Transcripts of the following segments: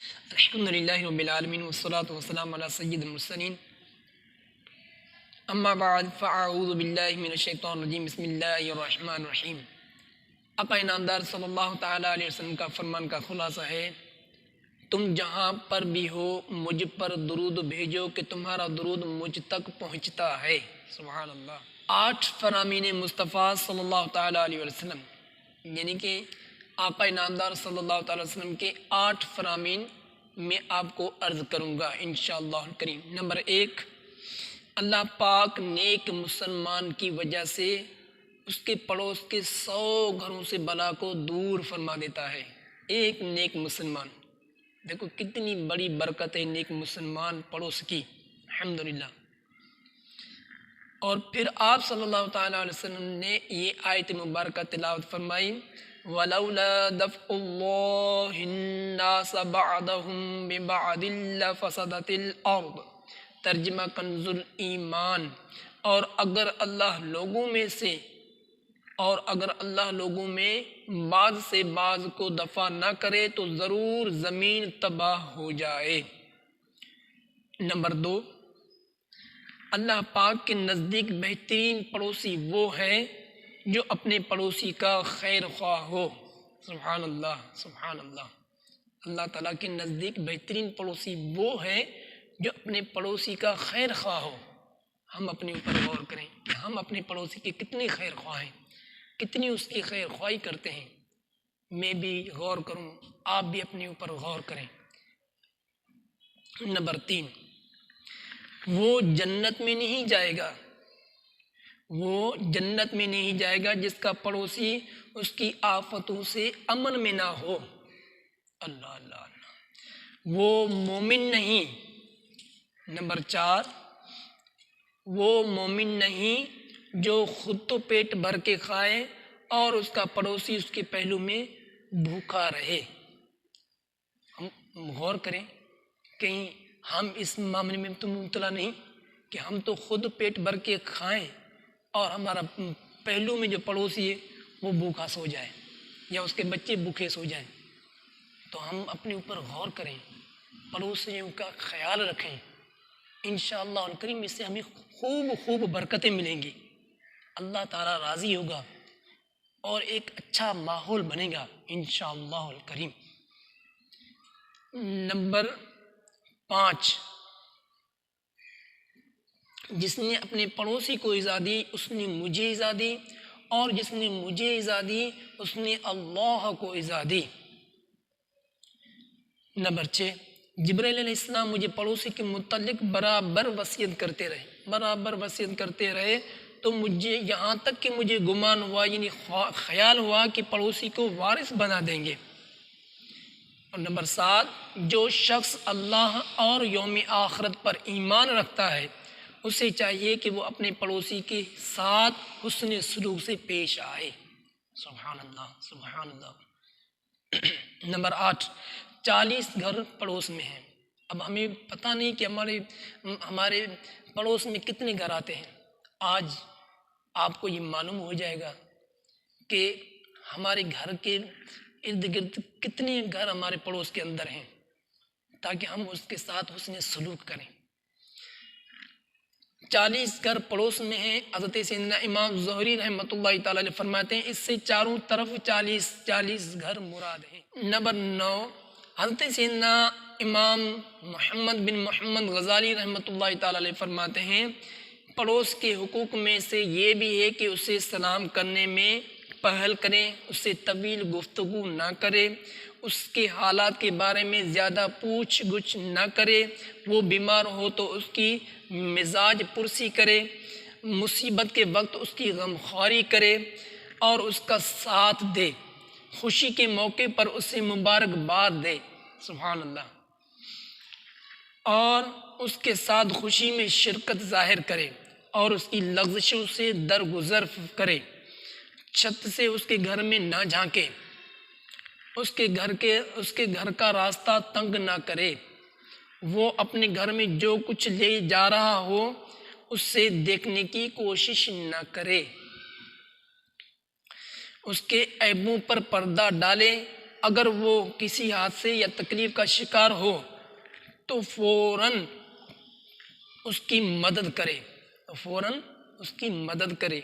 الحمد للہ رب العالمین والصلاة والسلام علی سید المرسلین اما بعد فاعوذ باللہ من الشیطان الرجیم بسم اللہ الرحمن الرحیم۔ آقا انعامدار صلی اللہ تعالیٰ علیہ وسلم کا فرمان کا خلاصہ ہے، تم جہاں پر بھی ہو مجھ پر درود بھیجو کہ تمہارا درود مجھ تک پہنچتا ہے۔ سبحان اللہ۔ 8 فرامین مصطفیٰ صلی اللہ تعالیٰ علیہ وسلم، یعنی کہ آقا انعامدار صلی اللہ تعالیٰ علیہ وسلم کے 8 فرامین میں آپ کو عرض کروں گا انشاءاللہ الکریم۔ نمبر 1، اللہ پاک نیک مسلمان کی وجہ سے اس کے پڑوس کے 100 گھروں سے بلا کو دور فرما دیتا ہے۔ ایک نیک مسلمان، دیکھو کتنی بڑی برکت ہے نیک مسلمان پڑوس کی، الحمدللہ۔ اور پھر آپ صلی اللہ تعالیٰ علیہ وسلم نے یہ آیت مبارکہ تلاوت فرمائی، وَلَوْلَا دَفْعُ اللَّهِ النَّاسَ بَعْضَهُم بِبَعْضٍ لَفَسَدَتِ الْأَرْضُ۔ ترجمہ کنز الایمان، اور اگر اللہ لوگوں میں بعض سے بعض کو دفع نہ کرے تو ضرور زمین تباہ ہو جائے۔ نمبر 2، اللہ پاک کے نزدیک بہترین پڑوسی وہ ہے جو اپنے پڑوسی کا خیر خواہ ہو۔ سبحان اللہ، سبحان اللہ۔ اللہ تعالیٰ کے نزدیک بہترین پڑوسی وہ ہے جو اپنے پڑوسی کا خیر خواہ ہو۔ ہم اپنے اوپر غور کریں کہ ہم اپنے پڑوسی کے کتنے خیر خواہ ہیں، کتنی اس کی خیر خواہی کرتے ہیں۔ میں بھی غور کروں، آپ بھی اپنے اوپر غور کریں۔ نمبر 3، وہ جنت میں نہیں جائے گا جس کا پڑوسی اس کی آفتوں سے امن میں نہ ہو۔ اللہ اللہ اللہ۔ وہ مومن نہیں۔ نمبر 4، وہ مومن نہیں جو خود تو پیٹ بھر کے کھائے اور اس کا پڑوسی اس کے پہلو میں بھوکا رہے۔ ہم غور کریں، کہیں ہم اس معاملے میں تو مبتلا نہیں کہ ہم تو خود پیٹ بھر کے کھائیں اور ہمارا پہلو میں جو پڑوسی ہے وہ بھوکا سو جائے یا اس کے بچے بھوکے سو جائیں۔ تو ہم اپنے اوپر غور کریں، پڑوسیوں کا خیال رکھیں، انشاءاللہ الکریم اس سے ہمیں خوب برکتیں ملیں گی، اللہ تعالیٰ راضی ہوگا اور ایک اچھا ماحول بنے گا انشاءاللہ الکریم۔ نمبر 5، جس نے اپنے پڑوسی کو ایذا دی اس نے مجھے ایذا دی، اور جس نے مجھے ایذا دی اس نے اللہ کو ایذا دی۔ نمبر 6، جبرائیل علیہ السلام مجھے پڑوسی کے متعلق برابر وصیت کرتے رہے تو مجھے یہاں تک کہ مجھے گمان ہوا، یعنی خیال ہوا کہ پڑوسی کو وارث بنا دیں گے۔ اور نمبر 7، جو شخص اللہ اور یوم آخرت پر ایمان رکھتا ہے اسے چاہیے کہ وہ اپنے پڑوسی کے ساتھ حسن سلوک سے پیش آئے۔ سبحان اللہ، سبحان اللہ۔ نمبر 8، 40 گھر پڑوس میں ہیں۔ اب ہمیں پتہ نہیں کہ ہمارے پڑوس میں کتنے گھر آتے ہیں۔ آج آپ کو یہ معلوم ہو جائے گا کہ ہمارے گھر کے ارد گرد کتنے گھر ہمارے پڑوس کے اندر ہیں، تاکہ ہم اس کے ساتھ حسن سلوک کریں۔ 40 گھر پڑوس میں ہیں۔ حضرت سیدنا امام زہری رحمۃ اللہ تعالیٰ علیہ فرماتے ہیں اس سے چاروں طرف 40 گھر مراد ہیں۔ نمبر 9، حضرت سیدنا امام محمد بن محمد غزالی رحمۃ اللہ تعالیٰ علیہ فرماتے ہیں پڑوس کے حقوق میں سے یہ بھی ہے کہ اسے سلام کرنے میں پہل کریں، اس سے طویل گفتگو نہ کرے، اس کے حالات کے بارے میں زیادہ پوچھ گچھ نہ کرے، وہ بیمار ہو تو اس کی مزاج پرسی کرے، مصیبت کے وقت اس کی غمخواری کرے اور اس کا ساتھ دے، خوشی کے موقع پر اسے مبارکباد دے۔ سبحان اللہ۔ اور اس کے ساتھ خوشی میں شرکت ظاہر کرے اور اس کی لغزشوں سے درگزر کرے، چھت سے اس کے گھر میں نہ جھانکے، اس کے گھر کا راستہ تنگ نہ کرے، وہ اپنے گھر میں جو کچھ لے جا رہا ہو اس سے دیکھنے کی کوشش نہ کرے، اس کے عیبوں پر پردہ ڈالے اگر وہ کسی حادثے یا تکلیف کا شکار ہو تو فوراً اس کی مدد کرے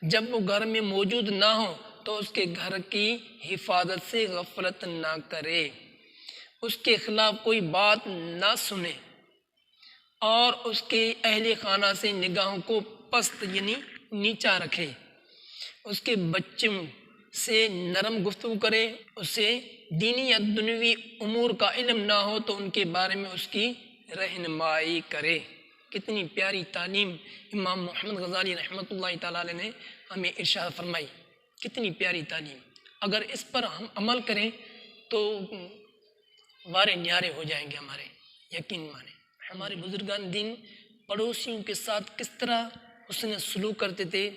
جب وہ گھر میں موجود نہ ہو تو اس کے گھر کی حفاظت سے غفلت نہ کرے، اس کے خلاف کوئی بات نہ سنے اور اس کے اہل خانہ سے نگاہوں کو پست یعنی نیچا رکھے، اس کے بچوں سے نرم گفتگو کرے، اسے دینی یا دنیوی امور کا علم نہ ہو تو ان کے بارے میں اس کی رہنمائی کرے۔ کتنی پیاری تعلیم امام محمد غزالی رحمۃ اللہ تعالیٰ علیہ نے ہمیں ارشاد فرمائی، کتنی پیاری تعلیم۔ اگر اس پر ہم عمل کریں تو وارے نیارے ہو جائیں گے ہمارے، یقین مانیں۔ ہمارے بزرگان دین پڑوسیوں کے ساتھ کس طرح حسن سلوک کرتے تھے،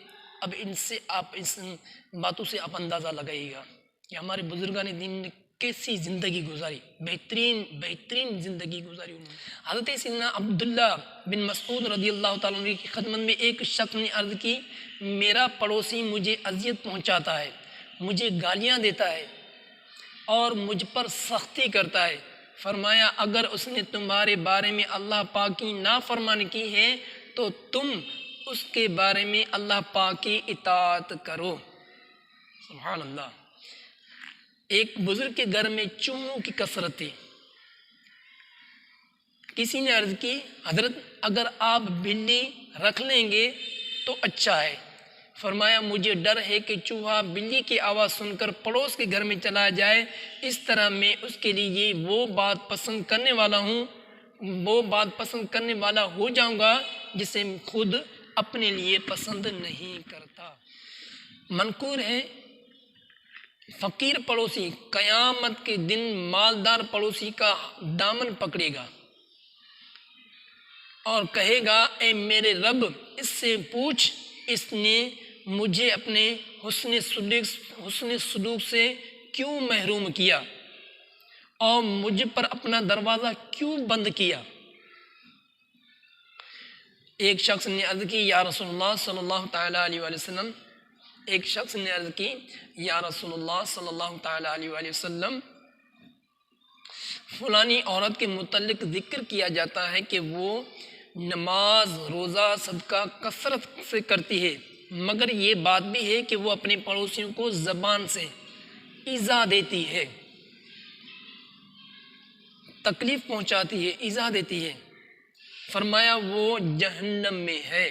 اب اس باتوں سے آپ اندازہ لگائیے گا کہ ہمارے بزرگان دین نے کیسی زندگی گزاری، بہترین زندگی گزاری انہوں نے۔ حضرت سیدنا عبداللہ بن مسعود رضی اللہ تعالیٰ عنہ کی خدمت میں ایک شخص نے عرض کی، میرا پڑوسی مجھے اذیت پہنچاتا ہے، مجھے گالیاں دیتا ہے اور مجھ پر سختی کرتا ہے۔ فرمایا اگر اس نے تمہارے بارے میں اللہ پاک کی نافرمانی کی ہے تو تم اس کے بارے میں اللہ پاک کی اطاعت کرو۔ سبحان اللہ۔ ایک بزرگ کے گھر میں چوہوں کی کثرت تھی۔ کسی نے عرض کی حضرت اگر آپ بلی رکھ لیں گے تو اچھا ہے۔ فرمایا مجھے ڈر ہے کہ چوہا بلی کی آواز سن کر پڑوس کے گھر میں چلا جائے، اس طرح میں اس کے لیے وہ بات پسند کرنے والا ہو جاؤں گا جسے خود اپنے لیے پسند نہیں کرتا۔ منقول ہے فقیر پڑوسی قیامت کے دن مالدار پڑوسی کا دامن پکڑے گا اور کہے گا اے میرے رب اس سے پوچھ اس نے مجھے اپنے حسن سلوک سے کیوں محروم کیا اور مجھ پر اپنا دروازہ کیوں بند کیا۔ ایک شخص نے عرض کی یا رسول اللہ صلی اللہ تعالیٰ علیہ وآلہ وسلم فلانی عورت کے متعلق ذکر کیا جاتا ہے کہ وہ نماز روزہ صدقہ کثرت سے کرتی ہے، مگر یہ بات بھی ہے کہ وہ اپنے پڑوسیوں کو زبان سے ایذا دیتی ہے، تکلیف پہنچاتی ہے، ایذا دیتی ہے۔ فرمایا وہ جہنم میں ہے۔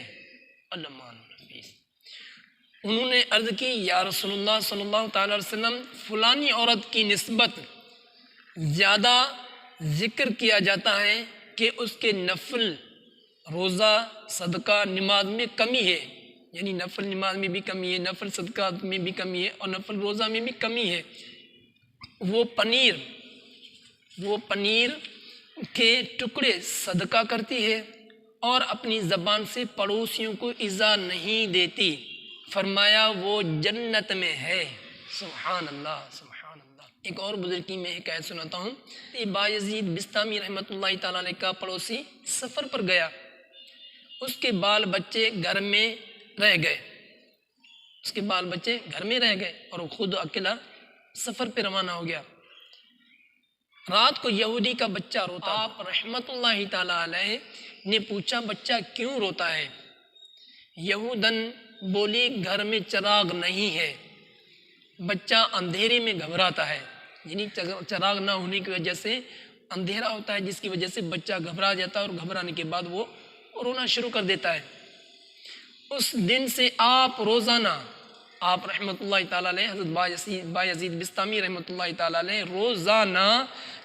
انہوں نے عرض کی یا رسول اللہ صلی اللہ تعالی علیہ وسلم فلانی عورت کی نسبت زیادہ ذکر کیا جاتا ہے کہ اس کے نفل روزہ صدقہ نماز میں کمی ہے، یعنی نفل نماز میں بھی کمی ہے، نفل صدقہ میں بھی کمی ہے اور نفل روزہ میں بھی کمی ہے۔ وہ پنیر کے ٹکڑے صدقہ کرتی ہے اور اپنی زبان سے پڑوسیوں کو ایذا نہیں دیتی۔ فرمایا وہ جنت میں ہے۔ سبحان اللہ سبحان اللہ۔ ایک اور بزرگ کی میں حکایت سناتا ہوں۔ بایزید بستامی رحمۃ اللہ تعالیٰ علیہ کا پڑوسی سفر پر گیا، اس کے بال بچے گھر میں رہ گئے اور وہ خود اکیلا سفر پہ روانہ ہو گیا۔ رات کو یہودی کا بچہ روتا، آپ رحمت اللہ تعالیٰ علیہ نے پوچھا بچہ کیوں روتا ہے؟ یہودن بولی گھر میں چراغ نہیں ہے، بچہ اندھیرے میں گھبراتا ہے، یعنی چراغ نہ ہونے کی وجہ سے اندھیرا ہوتا ہے جس کی وجہ سے بچہ گھبرا جاتا ہے اور گھبرانے کے بعد وہ رونا شروع کر دیتا ہے۔ اس دن سے آپ روزانہ آپ رحمۃ اللہ تعالیٰ علیہ حضرت بایزید بستامی رحمۃ اللہ تعالیٰ علیہ روزانہ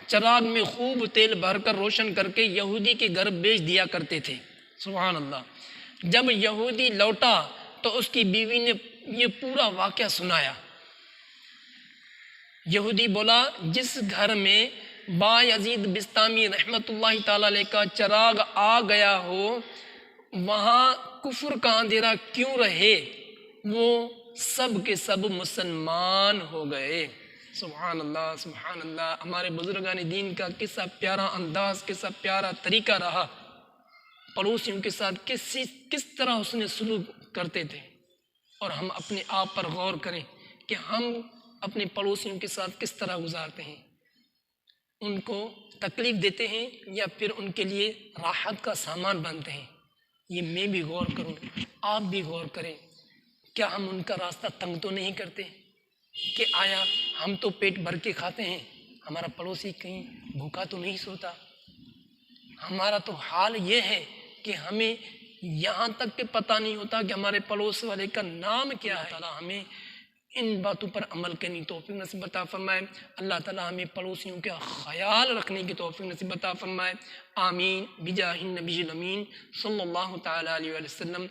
چراغ میں خوب تیل بھر کر روشن کر کے یہودی کے گھر بیچ دیا کرتے تھے۔ سبحان اللہ۔ جب یہودی لوٹا تو اس کی بیوی نے یہ پورا واقعہ سنایا۔ یہودی بولا جس گھر میں بایزید بستامی رحمۃ اللہ تعالیٰ علیہ کا چراغ آ گیا ہو وہاں کفر کا اندھیرا کیوں رہے، وہ سب کے سب مسلمان ہو گئے۔ سبحان اللہ سبحان اللہ۔ ہمارے بزرگان دین کا کیسا پیارا انداز، کیسا پیارا طریقہ رہا، پڑوسیوں کے ساتھ کس طرح اس نے سلوک کرتے تھے۔ اور ہم اپنے آپ پر غور کریں کہ ہم اپنے پڑوسیوں کے ساتھ کس طرح گزارتے ہیں، ان کو تکلیف دیتے ہیں یا پھر ان کے لیے راحت کا سامان بنتے ہیں؟ یہ میں بھی غور کروں، آپ بھی غور کریں، کیا ہم ان کا راستہ تنگ تو نہیں کرتے کہ آیا ہم تو پیٹ بھر کے کھاتے ہیں، ہمارا پڑوسی کہیں بھوکا تو نہیں سوتا؟ ہمارا تو حال یہ ہے کہ ہمیں یہاں تک کہ پتہ نہیں ہوتا کہ ہمارے پڑوس والے کا نام کیا ہے۔ تعالیٰ ہمیں ان باتوں پر عمل کرنے کی توفیق نصیب عطا فرمائے۔ اللہ تعالیٰ ہمیں پڑوسیوں کا خیال رکھنے کی توفیق نصیب عطا فرمائے۔ آمین بجاہ النبی الامین صلی اللہ تعالیٰ علیہ وسلم۔